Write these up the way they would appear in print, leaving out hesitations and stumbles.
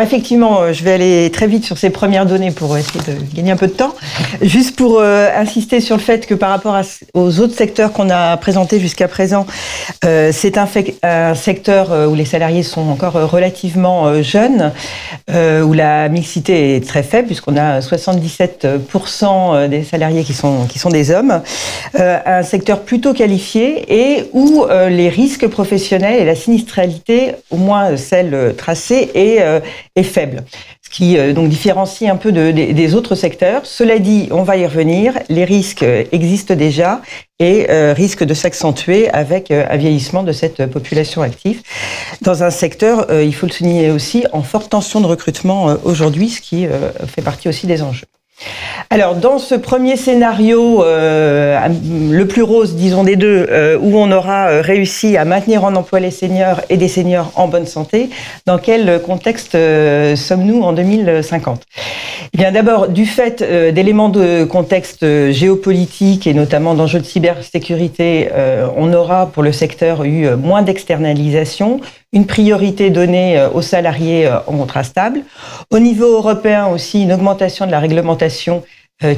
Effectivement, je vais aller très vite sur ces premières données pour essayer de gagner un peu de temps. Juste pour insister sur le fait que par rapport aux autres secteurs qu'on a présentés jusqu'à présent, c'est un secteur où les salariés sont encore relativement jeunes, où la mixité est très faible puisqu'on a 77% des salariés qui sont des hommes, un secteur plutôt qualifié et où les risques professionnels et la sinistralité, au moins celle tracée, est faible, ce qui donc différencie un peu des autres secteurs. Cela dit, on va y revenir, les risques existent déjà et risquent de s'accentuer avec un vieillissement de cette population active. Dans un secteur, il faut le souligner aussi, en forte tension de recrutement aujourd'hui, ce qui fait partie aussi des enjeux. Alors, dans ce premier scénario, le plus rose, disons, des deux, où on aura réussi à maintenir en emploi les seniors et des seniors en bonne santé, dans quel contexte sommes-nous en 2050 ? Eh bien, d'abord, du fait d'éléments de contexte géopolitique et notamment d'enjeux de cybersécurité, on aura pour le secteur eu moins d'externalisation, une priorité donnée aux salariés en contrat stable. Au niveau européen aussi, une augmentation de la réglementation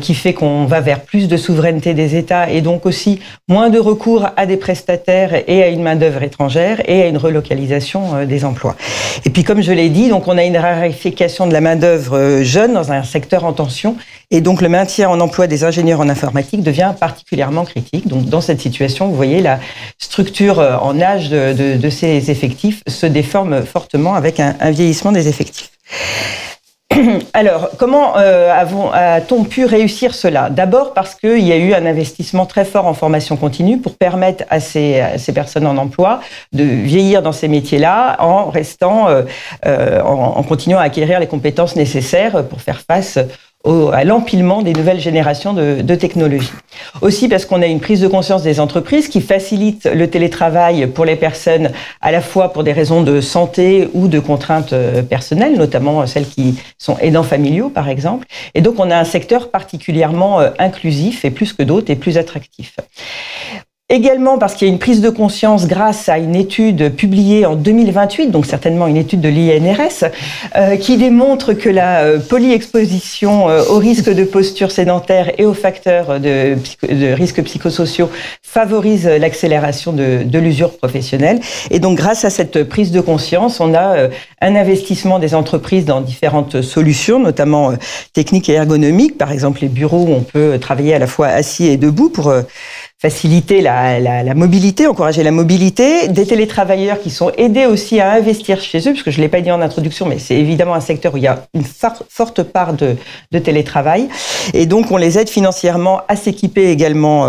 qui fait qu'on va vers plus de souveraineté des États et donc aussi moins de recours à des prestataires et à une main-d'œuvre étrangère et à une relocalisation des emplois. Et puis, comme je l'ai dit, donc on a une raréfaction de la main-d'œuvre jeune dans un secteur en tension et donc le maintien en emploi des ingénieurs en informatique devient particulièrement critique. Donc, dans cette situation, vous voyez, la structure en âge de ces effectifs se déforme fortement avec un vieillissement des effectifs. Alors, comment a-t-on pu réussir cela ? D'abord parce qu'il y a eu un investissement très fort en formation continue pour permettre à ces personnes en emploi de vieillir dans ces métiers-là en restant, en continuant à acquérir les compétences nécessaires pour faire face à l'empilement des nouvelles générations de technologies. Aussi parce qu'on a une prise de conscience des entreprises qui facilite le télétravail pour les personnes à la fois pour des raisons de santé ou de contraintes personnelles, notamment celles qui sont aidants familiaux par exemple. Et donc on a un secteur particulièrement inclusif et plus que d'autres et plus attractif. Également parce qu'il y a une prise de conscience grâce à une étude publiée en 2028, donc certainement une étude de l'INRS, qui démontre que la polyexposition aux risques de posture sédentaire et aux facteurs de risques psychosociaux favorise l'accélération de l'usure professionnelle. Et donc grâce à cette prise de conscience, on a un investissement des entreprises dans différentes solutions, notamment techniques et ergonomiques, par exemple les bureaux où on peut travailler à la fois assis et debout pour faciliter la mobilité, encourager la mobilité, des télétravailleurs qui sont aidés aussi à investir chez eux, parce que je ne l'ai pas dit en introduction, mais c'est évidemment un secteur où il y a une forte part de télétravail, et donc on les aide financièrement à s'équiper également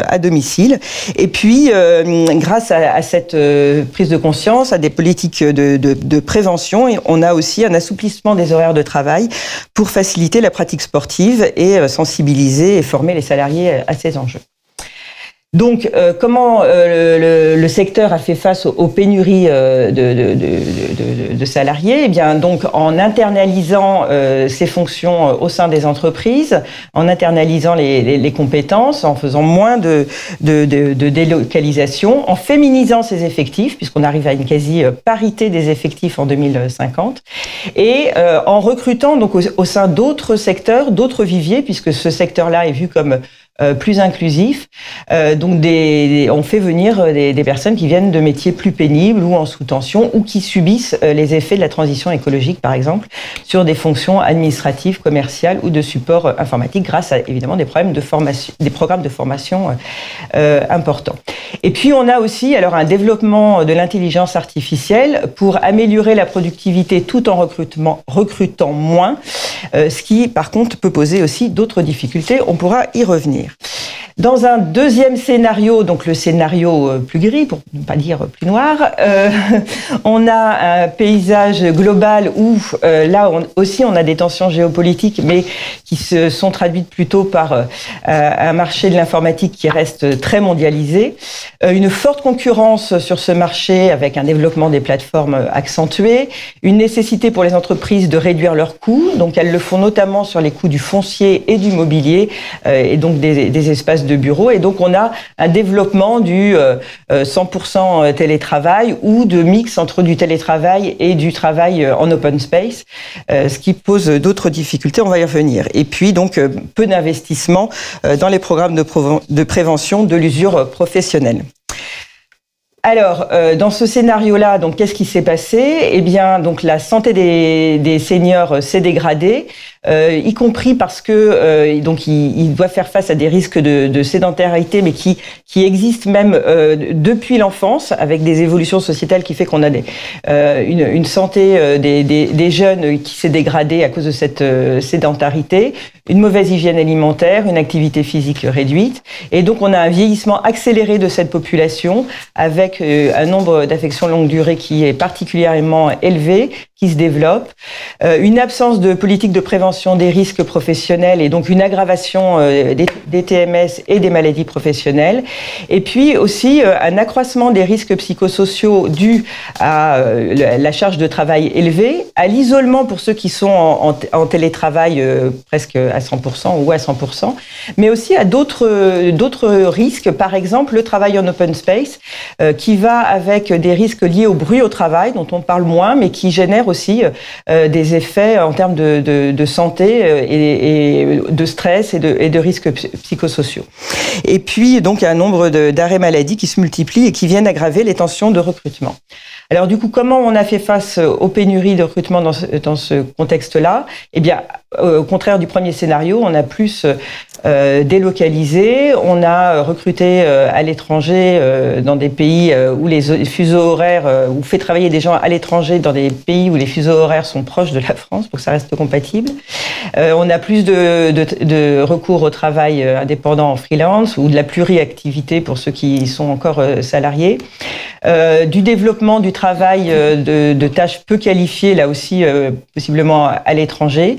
à domicile. Et puis, grâce à cette prise de conscience, à des politiques de prévention, on a aussi un assouplissement des horaires de travail pour faciliter la pratique sportive et sensibiliser et former les salariés à ces enjeux. Donc, comment le secteur a fait face aux pénuries de salariés ? Eh bien, donc, en internalisant ces fonctions au sein des entreprises, en internalisant les compétences, en faisant moins de délocalisation, en féminisant ces effectifs, puisqu'on arrive à une quasi-parité des effectifs en 2050, et en recrutant donc au sein d'autres secteurs, d'autres viviers, puisque ce secteur-là est vu comme plus inclusif. Donc on fait venir des personnes qui viennent de métiers plus pénibles ou en sous-tension ou qui subissent les effets de la transition écologique, par exemple, sur des fonctions administratives, commerciales ou de support informatique grâce à évidemment des programmes de formation importants. Et puis on a aussi alors un développement de l'intelligence artificielle pour améliorer la productivité tout en recrutant moins, ce qui par contre peut poser aussi d'autres difficultés. On pourra y revenir. Dans un deuxième scénario, donc le scénario plus gris, pour ne pas dire plus noir, on a un paysage global où là aussi on a des tensions géopolitiques, mais qui se sont traduites plutôt par un marché de l'informatique qui reste très mondialisé, une forte concurrence sur ce marché avec un développement des plateformes accentué, une nécessité pour les entreprises de réduire leurs coûts, donc elles le font notamment sur les coûts du foncier et du mobilier, et donc des espaces espaces de bureau. Et donc, on a un développement du 100% télétravail ou de mix entre du télétravail et du travail en open space, ce qui pose d'autres difficultés, on va y revenir. Et puis, donc, peu d'investissement dans les programmes de prévention de l'usure professionnelle. Alors, dans ce scénario-là, donc, qu'est-ce qui s'est passé? Eh bien, donc, la santé des seniors s'est dégradée, y compris parce que donc il doit faire face à des risques de sédentarité, mais qui existent même depuis l'enfance, avec des évolutions sociétales qui fait qu'on a une santé des jeunes qui s'est dégradée à cause de cette sédentarité, une mauvaise hygiène alimentaire, une activité physique réduite, et donc on a un vieillissement accéléré de cette population avec un nombre d'affections longue durée qui est particulièrement élevé, qui se développe, une absence de politique de prévention des risques professionnels et donc une aggravation des TMS et des maladies professionnelles, et puis aussi un accroissement des risques psychosociaux dus à la charge de travail élevée, à l'isolement pour ceux qui sont en télétravail presque à 100% ou à 100%, mais aussi à d'autres risques, par exemple le travail en open space, qui va avec des risques liés au bruit au travail, dont on parle moins, mais qui génère aussi des effets en termes de santé et de stress et de risques psychosociaux. Et puis, donc, un nombre d'arrêts maladie qui se multiplient et qui viennent aggraver les tensions de recrutement. Alors, du coup, comment on a fait face aux pénuries de recrutement dans ce contexte-là? Eh bien, au contraire du premier scénario, on a plus délocalisé, on a recruté à l'étranger dans des pays où les fuseaux horaires, ou fait travailler des gens à l'étranger dans des pays où les fuseaux horaires sont proches de la France pour que ça reste compatible. On a plus de recours au travail indépendant en freelance ou de la pluriactivité pour ceux qui sont encore salariés. Du développement du travail de tâches peu qualifiées, là aussi possiblement à l'étranger.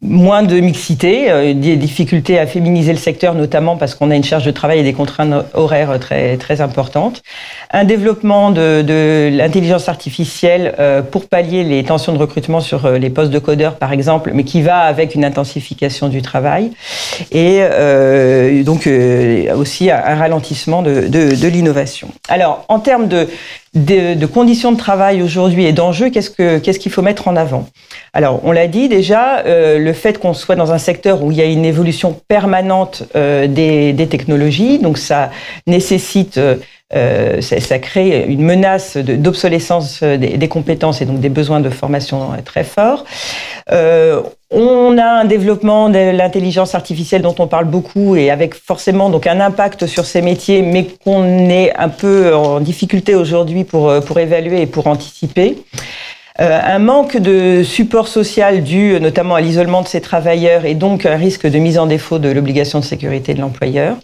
Moins de mixité, des difficultés à féminiser le secteur, notamment parce qu'on a une charge de travail et des contraintes horaires très, très importantes. Un développement de l'intelligence artificielle pour pallier les tensions de recrutement sur les postes de codeurs, par exemple, mais qui va avec une intensification du travail. Et donc aussi un ralentissement de l'innovation. Alors, en termes de conditions de travail aujourd'hui et d'enjeux, qu'est-ce qu'il faut mettre en avant? Alors, on l'a dit déjà, le fait qu'on soit dans un secteur où il y a une évolution permanente des technologies, donc ça nécessite, ça crée une menace d'obsolescence des compétences et donc des besoins de formation très forts. On a un développement de l'intelligence artificielle dont on parle beaucoup et avec forcément donc un impact sur ces métiers, mais qu'on est un peu en difficulté aujourd'hui pour évaluer et pour anticiper. Un manque de support social dû notamment à l'isolement de ces travailleurs et donc un risque de mise en défaut de l'obligation de sécurité de l'employeur.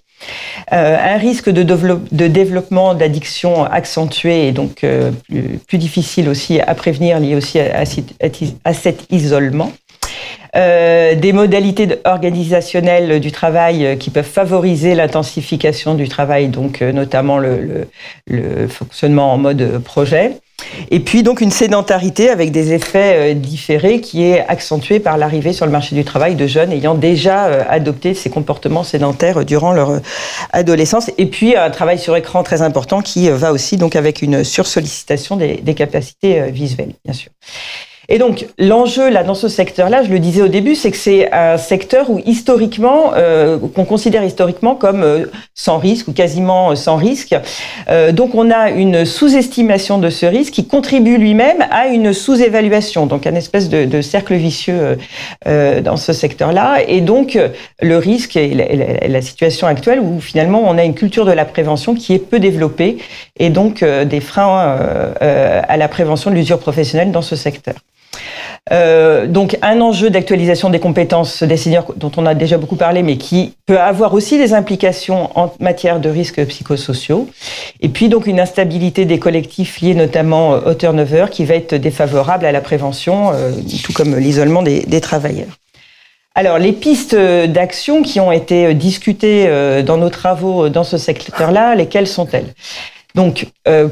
Un risque de développement d'addiction accentué et donc plus difficile aussi à prévenir, lié aussi à cet isolement. Des modalités organisationnelles du travail qui peuvent favoriser l'intensification du travail, donc notamment le fonctionnement en mode projet. Et puis donc une sédentarité avec des effets différés qui est accentuée par l'arrivée sur le marché du travail de jeunes ayant déjà adopté ces comportements sédentaires durant leur adolescence. Et puis un travail sur écran très important qui va aussi donc avec une sursollicitation des capacités visuelles, bien sûr. Et donc, l'enjeu, là, dans ce secteur-là, je le disais au début, c'est que c'est un secteur où, historiquement, qu'on considère historiquement comme sans risque ou quasiment sans risque. Donc, on a une sous-estimation de ce risque qui contribue lui-même à une sous-évaluation, donc un espèce de cercle vicieux dans ce secteur-là. Et donc, le risque et la situation actuelle où, finalement, on a une culture de la prévention qui est peu développée et donc des freins à la prévention de l'usure professionnelle dans ce secteur. Donc un enjeu d'actualisation des compétences des seniors dont on a déjà beaucoup parlé, mais qui peut avoir aussi des implications en matière de risques psychosociaux. Et puis donc une instabilité des collectifs liés notamment au turnover qui va être défavorable à la prévention, tout comme l'isolement des travailleurs. Alors, les pistes d'action qui ont été discutées dans nos travaux dans ce secteur-là, lesquelles sont-elles ? Donc,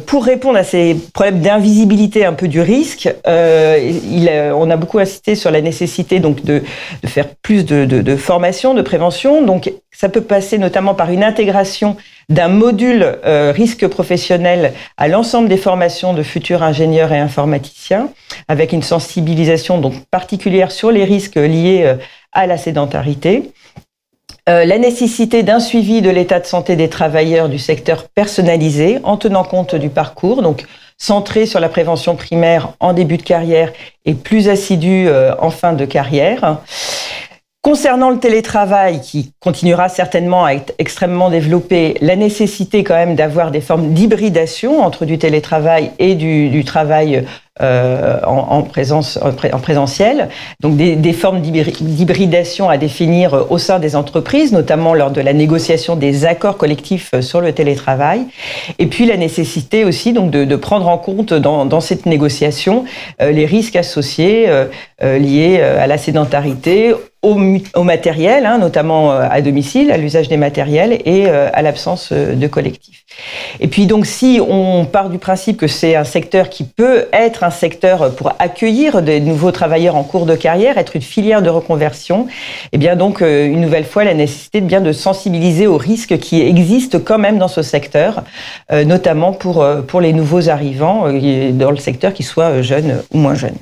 pour répondre à ces problèmes d'invisibilité un peu du risque, on a beaucoup insisté sur la nécessité donc de faire plus de formation, de prévention. Donc, ça peut passer notamment par une intégration d'un module risque professionnel à l'ensemble des formations de futurs ingénieurs et informaticiens, avec une sensibilisation donc particulière sur les risques liés à la sédentarité. La nécessité d'un suivi de l'état de santé des travailleurs du secteur personnalisé en tenant compte du parcours, donc centré sur la prévention primaire en début de carrière et plus assidu en fin de carrière. Concernant le télétravail, qui continuera certainement à être extrêmement développé, la nécessité quand même d'avoir des formes d'hybridation entre du télétravail et du travail en présentiel, donc des formes d'hybridation à définir au sein des entreprises, notamment lors de la négociation des accords collectifs sur le télétravail, et puis la nécessité aussi donc de prendre en compte dans cette négociation les risques associés liés à la sédentarité, au matériel, notamment à domicile, à l'usage des matériels et à l'absence de collectif. Et puis donc si on part du principe que c'est un secteur qui peut être un secteur pour accueillir des nouveaux travailleurs en cours de carrière, être une filière de reconversion, et bien donc une nouvelle fois la nécessité de sensibiliser aux risques qui existent quand même dans ce secteur, notamment pour les nouveaux arrivants dans le secteur, qu'ils soient jeunes ou moins jeunes.